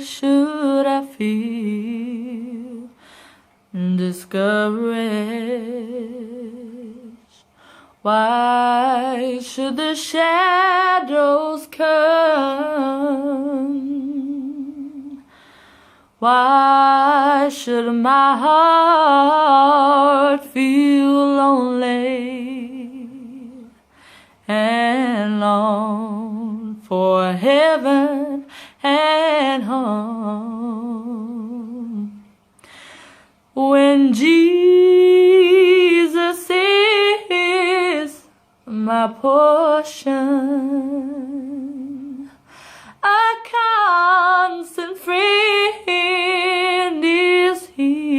should I feel discouraged? Why should the shadows come? Why should my heart feel lonely and long for heaven and home? When Jesus is my portion, a constant friend is He.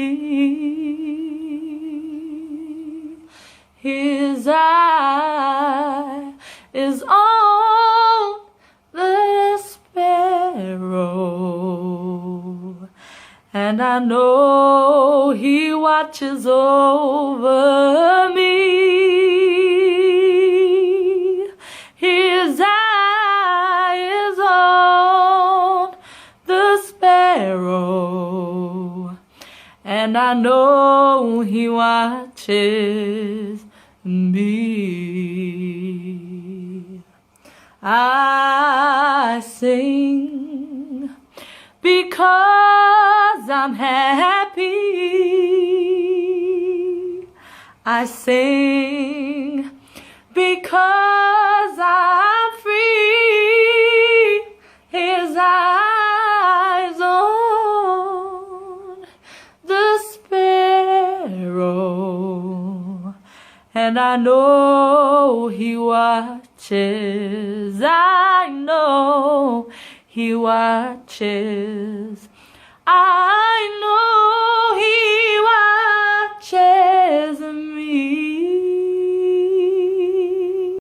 His eye is on the sparrow, and I know He watches over me. His eye is on the sparrow, and I know He watches me. I sing because I'm happy. I sing because I'm free. His eyes on the sparrow, and I know He watches. I know He watches. I